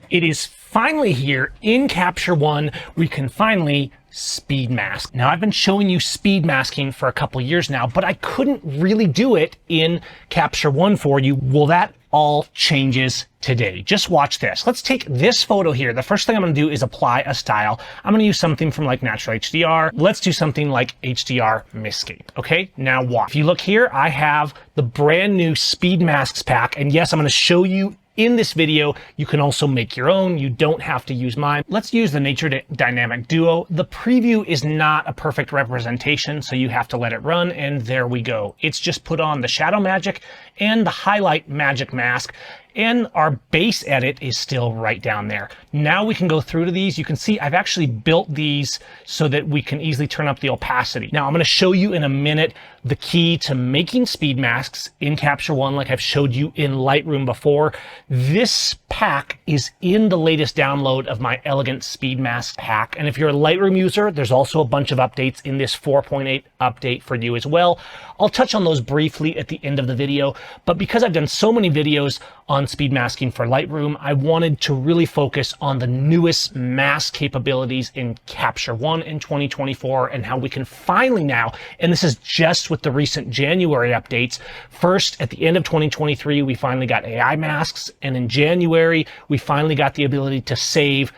It is finally here in Capture One. We can finally speed mask. Now, I've been showing you speed masking for a couple years now, but I couldn't really do it in Capture One for you. Well, that all changes today. Just watch this. Let's take this photo here. The first thing I'm going to do is apply a style. I'm going to use something from like Natural HDR. Let's do something like HDR Mistscape. Okay, now watch. If you look here, I have the brand new Speed Masks pack. And yes, I'm going to show you in this video. You can also make your own. You don't have to use mine. Let's use the Nature Dynamic Duo. The preview is not a perfect representation, so you have to let it run, and there we go. It's just put on the shadow magic and the highlight magic mask, and our base edit is still right down there. Now we can go through to these. You can see I've actually built these so that we can easily turn up the opacity. Now I'm going to show you in a minute the key to making speed masks in Capture One, like I've showed you in Lightroom before. This pack is in the latest download of my Elegant Speed Mask pack. And if you're a Lightroom user, there's also a bunch of updates in this 4.8 update for you as well. I'll touch on those briefly at the end of the video, but because I've done so many videos on speed masking for Lightroom, I wanted to really focus on the newest mask capabilities in Capture One in 2024 and how we can finally now, and this is just with the recent January updates. First, at the end of 2023, we finally got AI masks, and in January, we finally got the ability to save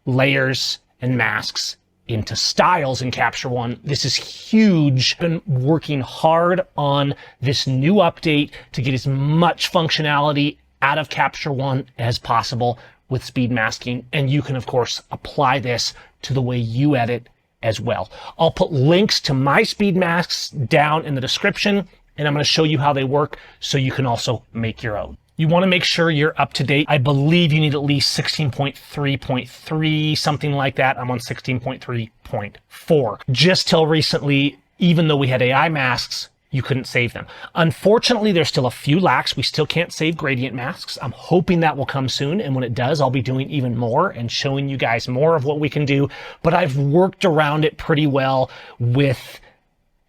layers and masks into styles in Capture One. This is huge. I've been working hard on this new update to get as much functionality out of Capture One as possible with speed masking. And you can, of course, apply this to the way you edit as well. I'll put links to my speed masks down in the description, and I'm going to show you how they work so you can also make your own. You want to make sure you're up to date. I believe you need at least 16.3.3, something like that. I'm on 16.3.4. Just till recently, even though we had AI masks, you couldn't save them. Unfortunately, there's still a few lacks. We still can't save gradient masks. I'm hoping that will come soon, and when it does, I'll be doing even more and showing you guys more of what we can do. But I've worked around it pretty well with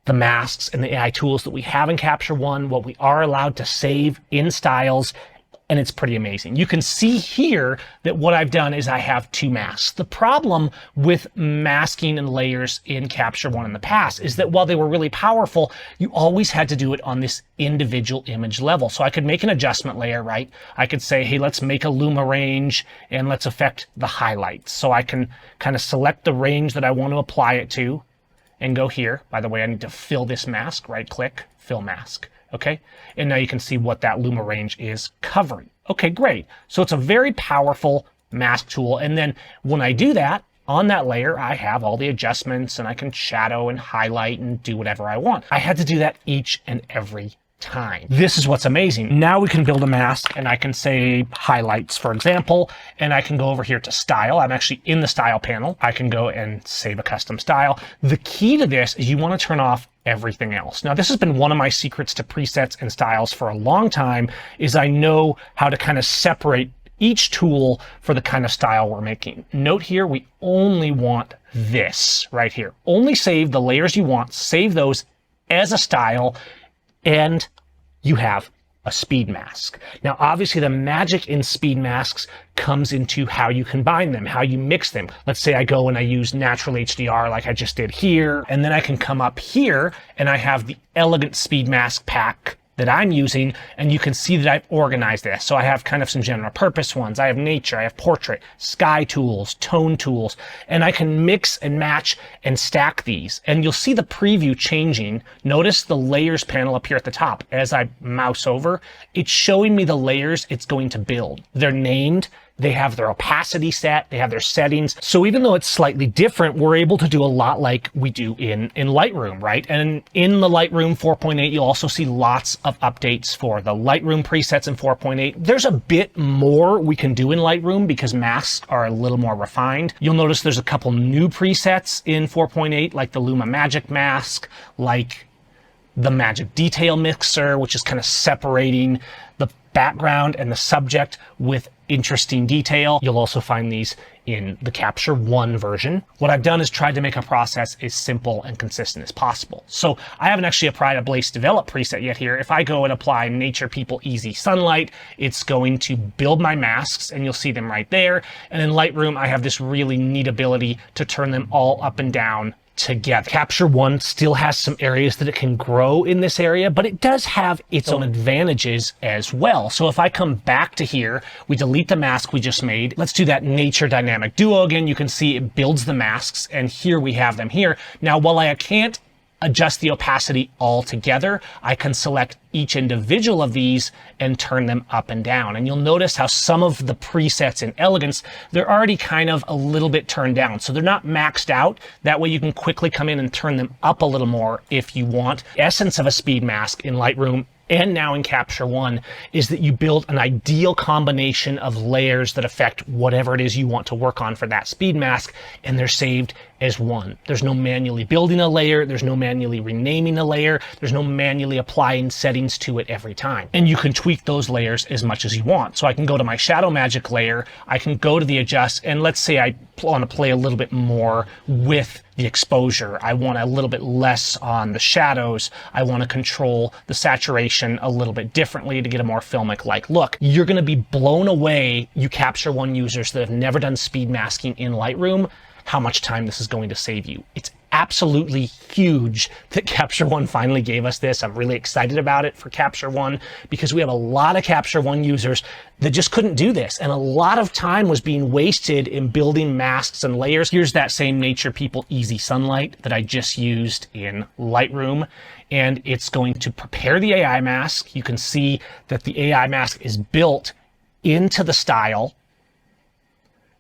the masks and the AI tools that we have in Capture One, what we are allowed to save in styles, and it's pretty amazing. You can see here that what I've done is I have two masks. The problem with masking and layers in Capture One in the past is that while they were really powerful, you always had to do it on this individual image level. So I could make an adjustment layer, right? I could say, hey, let's make a luma range and let's affect the highlights. So I can kind of select the range that I want to apply it to and go here. By the way, I need to fill this mask, right click, fill mask. Okay, and now you can see what that luma range is covering. Okay, great. So it's a very powerful mask tool. And then when I do that, on that layer, I have all the adjustments and I can shadow and highlight and do whatever I want. I had to do that each and every time. This is what's amazing. Now we can build a mask and I can say highlights, for example, and I can go over here to style. I'm actually in the style panel. I can go and save a custom style. The key to this is you want to turn off everything else. Now, this has been one of my secrets to presets and styles for a long time, is I know how to kind of separate each tool for the kind of style we're making. Note here, we only want this right here. Only save the layers you want, save those as a style, and you have a speed mask. Now, obviously the magic in speed masks comes into how you combine them, how you mix them. Let's say I go and I use Natural HDR like I just did here, and then I can come up here and I have the Elegant Speed Mask pack that I'm using, and you can see that I've organized this. So I have kind of some general purpose ones. I have nature, I have portrait, sky tools, tone tools, and I can mix and match and stack these. And you'll see the preview changing. Notice the layers panel up here at the top. As I mouse over, it's showing me the layers it's going to build. They're named. They have their opacity set, they have their settings. So even though it's slightly different, we're able to do a lot like we do in Lightroom, right? And in the Lightroom 4.8, you'll also see lots of updates for the Lightroom presets in 4.8. There's a bit more we can do in Lightroom because masks are a little more refined. You'll notice there's a couple new presets in 4.8, like the Luma Magic Mask, like the magic detail mixer, which is kind of separating the background and the subject with interesting detail. You'll also find these in the Capture One version. What I've done is tried to make a process as simple and consistent as possible. So I haven't actually applied a Blaze Develop preset yet here. If I go and apply Nature People Easy Sunlight, it's going to build my masks, and you'll see them right there. And in Lightroom, I have this really neat ability to turn them all up and down together. Capture One still has some areas that it can grow in this area, but it does have its own advantages as well. So if I come back to here, we delete the mask we just made. Let's do that Nature Dynamic Duo again. You can see it builds the masks, and here we have them here. Now, while I can't adjust the opacity all together, I can select each individual of these and turn them up and down. And you'll notice how some of the presets in Elegance, they're already kind of a little bit turned down. So they're not maxed out. That way you can quickly come in and turn them up a little more if you want. The essence of a speed mask in Lightroom and now in Capture One is that you build an ideal combination of layers that affect whatever it is you want to work on for that speed mask, and they're saved as one. There's no manually building a layer, there's no manually renaming a layer, there's no manually applying settings to it every time. And you can tweak those layers as much as you want. So I can go to my Shadow Magic layer, I can go to the adjust, and let's say I want to play a little bit more with the exposure. I want a little bit less on the shadows. I want to control the saturation a little bit differently to get a more filmic-like look. You're going to be blown away, you Capture One users that have never done speed masking in Lightroom, how much time this is going to save you. It's absolutely huge that Capture One finally gave us this. I'm really excited about it for Capture One because we have a lot of Capture One users that just couldn't do this, and a lot of time was being wasted in building masks and layers. Here's that same Nature People Easy Sunlight that I just used in Lightroom, and it's going to prepare the AI mask. You can see that the AI mask is built into the style.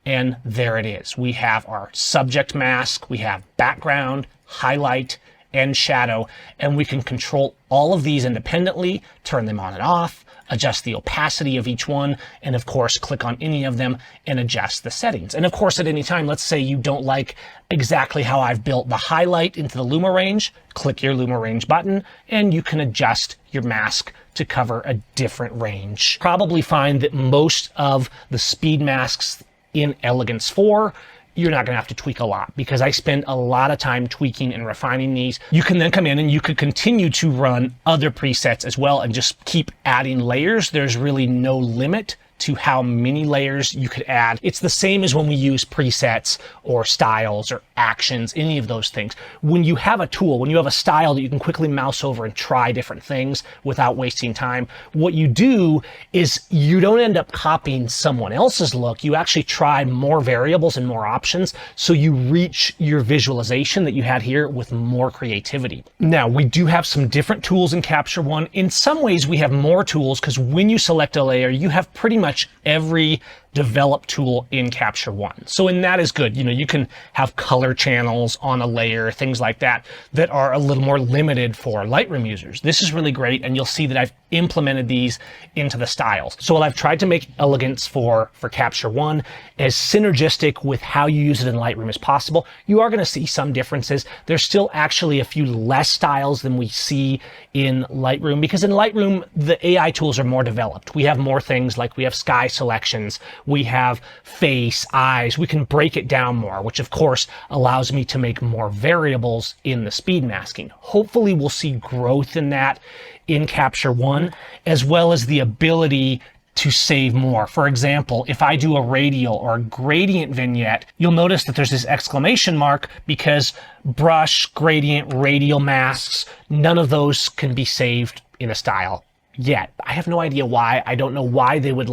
And there it is. We have our subject mask, we have background, highlight, and shadow, and we can control all of these independently, turn them on and off, adjust the opacity of each one, and of course, click on any of them and adjust the settings. And of course, at any time, let's say you don't like exactly how I've built the highlight into the Luma range, click your Luma range button, and you can adjust your mask to cover a different range. Probably find that most of the speed masks in Elegance 4, you're not going to have to tweak a lot because I spend a lot of time tweaking and refining these. You can then come in and you could continue to run other presets as well and just keep adding layers. There's really no limit to how many layers you could add. It's the same as when we use presets or styles or actions, any of those things. When you have a tool, when you have a style that you can quickly mouse over and try different things without wasting time, what you do is you don't end up copying someone else's look. You actually try more variables and more options, so you reach your visualization that you had here with more creativity. Now, we do have some different tools in Capture One. In some ways, we have more tools because when you select a layer, you have pretty much every develop tool in Capture One. So, and that is good. You know, you can have color channels on a layer, things like that, that are a little more limited for Lightroom users. This is really great, and you'll see that I've implemented these into the styles. So while I've tried to make Elegance for Capture One as synergistic with how you use it in Lightroom as possible, you are going to see some differences. There's still actually a few less styles than we see in Lightroom, because in Lightroom, the AI tools are more developed. We have more things like we have sky selections, we have face, eyes, we can break it down more, which of course allows me to make more variables in the speed masking. Hopefully we'll see growth in that in Capture One, as well as the ability to save more. For example, if I do a radial or a gradient vignette, you'll notice that there's this exclamation mark because brush, gradient, radial masks, none of those can be saved in a style yet. I have no idea why. I don't know why they would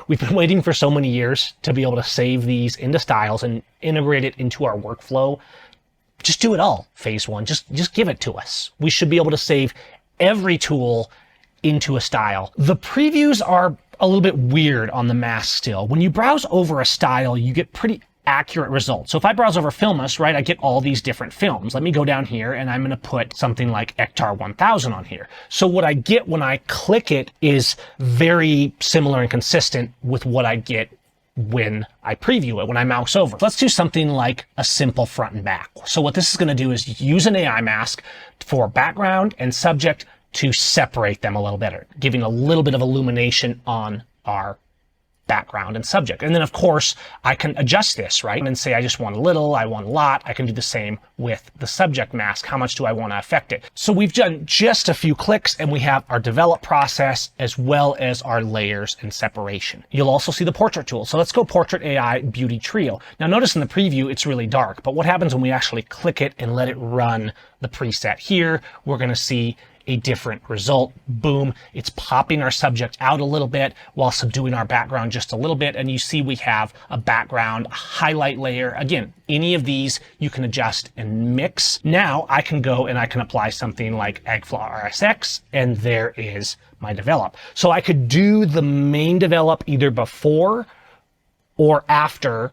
we've been waiting for so many years to be able to save these into styles and integrate it into our workflow. Just do it all, Phase One. Just give it to us. We should be able to save every tool into a style. The previews are a little bit weird on the mask still. When you browse over a style, you get pretty accurate results. So if I browse over Filmus, right, I get all these different films. Let me go down here and I'm going to put something like Ektar 1000 on here. So what I get when I click it is very similar and consistent with what I get when I preview it, when I mouse over. Let's do something like a simple front and back. So what this is going to do is use an AI mask for background and subject to separate them a little better, giving a little bit of illumination on our background and subject. And then of course I can adjust this, right? And say I just want a little, I want a lot. I can do the same with the subject mask. How much do I want to affect it? So we've done just a few clicks and we have our develop process as well as our layers and separation. You'll also see the portrait tool. So let's go Portrait AI Beauty Trio. Now notice in the preview it's really dark, but what happens when we actually click it and let it run the preset here? We're going to see a different result. Boom, it's popping our subject out a little bit while subduing our background just a little bit. And you see we have a background, a highlight layer. Again, any of these you can adjust and mix. Now I can go and I can apply something like Eggflaw RSX, and there is my develop. So I could do the main develop either before or after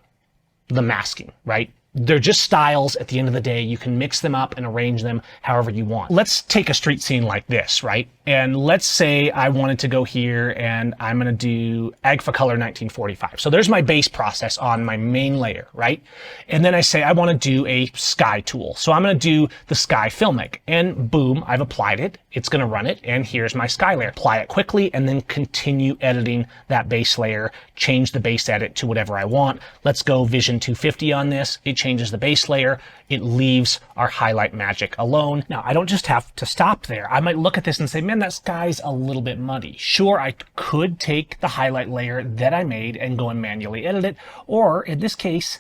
the masking, right? They're just styles at the end of the day. You can mix them up and arrange them however you want. Let's take a street scene like this, right? And let's say I wanted to go here and I'm going to do Agfa Color 1945. So there's my base process on my main layer, right? And then I say I want to do a sky tool. So I'm going to do the sky filmic, and boom, I've applied it. It's going to run it. And here's my sky layer. Apply it quickly and then continue editing that base layer. Change the base edit to whatever I want. Let's go Vision 250 on this. It changes the base layer. It leaves our highlight magic alone. Now, I don't just have to stop there. I might look at this and say, man, that sky's a little bit muddy. Sure, I could take the highlight layer that I made and go and manually edit it, or in this case,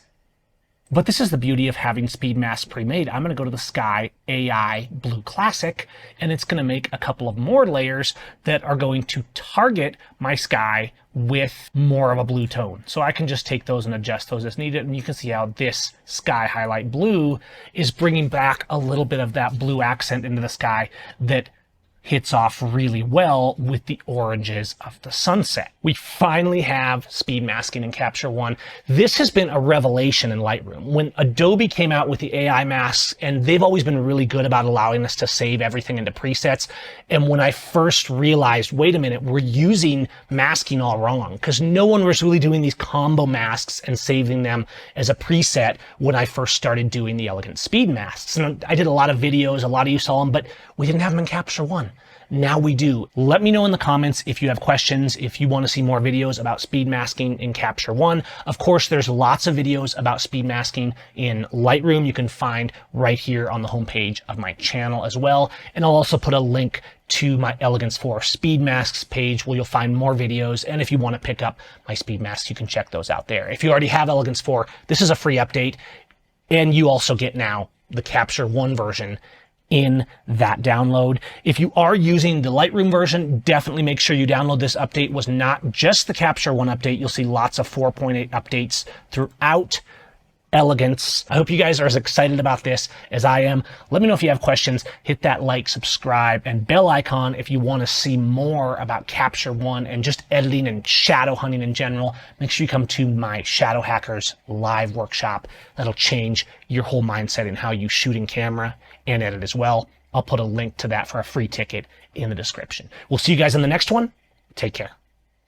but this is the beauty of having speed masks pre-made. I'm going to go to the Sky AI Blue Classic, and it's going to make a couple of more layers that are going to target my sky with more of a blue tone. So I can just take those and adjust those as needed. And you can see how this sky highlight blue is bringing back a little bit of that blue accent into the sky that hits off really well with the oranges of the sunset. We finally have speed masking in Capture One. This has been a revelation in Lightroom. When Adobe came out with the AI masks, and they've always been really good about allowing us to save everything into presets. And when I first realized, wait a minute, we're using masking all wrong, because no one was really doing these combo masks and saving them as a preset when I first started doing the elegant speed masks. And I did a lot of videos, a lot of you saw them, but we didn't have them in Capture One. Now we do. Let me know in the comments if you have questions, if you want to see more videos about speed masking in Capture One. Of course, there's lots of videos about speed masking in Lightroom you can find right here on the homepage of my channel as well. And I'll also put a link to my Elegance 4 speed masks page where you'll find more videos. And if you want to pick up my speed masks, you can check those out there. If you already have Elegance 4, this is a free update. And you also get now the Capture One version in that download. If you are using the Lightroom version, definitely make sure you download this update. It was not just the Capture One update. You'll see lots of 4.8 updates throughout Elegance. I hope you guys are as excited about this as I am. Let me know if you have questions. Hit that like, subscribe, and bell icon if you want to see more about Capture One and just editing and shadow hunting in general. Make sure you come to my Shadow Hackers live workshop. That'll change your whole mindset in how you shoot in camera and edit as well. I'll put a link to that for a free ticket in the description. We'll see you guys in the next one. Take care.